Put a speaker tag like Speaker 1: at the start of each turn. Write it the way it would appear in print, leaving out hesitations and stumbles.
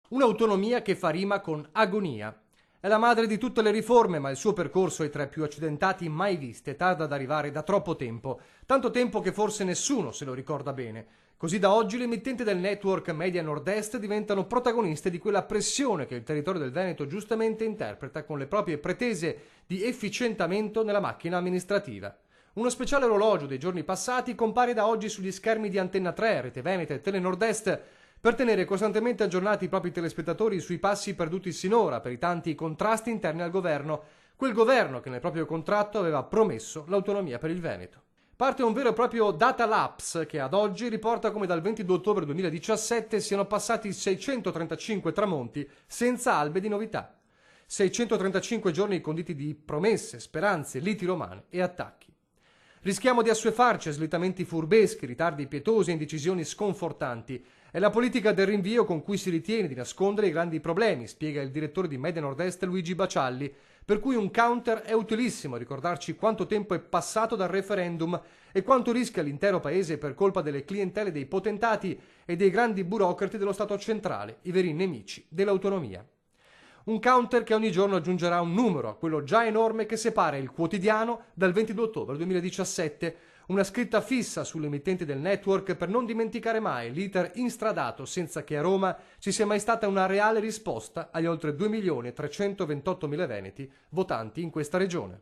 Speaker 1: Un'autonomia che fa rima con agonia. È la madre di tutte le riforme, ma il suo percorso è tra i più accidentati mai visti e tarda ad arrivare da troppo tempo. Tanto tempo che forse nessuno se lo ricorda bene. Così da oggi le emittenti del network Media Nord-Est diventano protagoniste di quella pressione che il territorio del Veneto giustamente interpreta con le proprie pretese di efficientamento nella macchina amministrativa. Uno speciale orologio dei giorni passati compare da oggi sugli schermi di Antenna 3, Rete Veneta e Tele Nord-Est per tenere costantemente aggiornati i propri telespettatori sui passi perduti sinora per i tanti contrasti interni al governo, quel governo che nel proprio contratto aveva promesso l'autonomia per il Veneto. Parte un vero e proprio data lapse che ad oggi riporta come dal 22 ottobre 2017 siano passati 635 tramonti senza albe di novità. 635 giorni conditi di promesse, speranze, liti romane e attacchi. Rischiamo di assuefarci a slittamenti furbeschi, ritardi pietosi e indecisioni sconfortanti. È la politica del rinvio con cui si ritiene di nascondere i grandi problemi, spiega il direttore di Media Nord-Est Luigi Bacialli, per cui un counter è utilissimo a ricordarci quanto tempo è passato dal referendum e quanto rischia l'intero paese per colpa delle clientele dei potentati e dei grandi burocrati dello Stato centrale, i veri nemici dell'autonomia. Un counter che ogni giorno aggiungerà un numero a quello già enorme che separa il quotidiano dal 22 ottobre 2017, una scritta fissa sulle emittenti del network per non dimenticare mai l'iter instradato senza che a Roma ci sia mai stata una reale risposta agli oltre 2.328.000 veneti votanti in questa regione.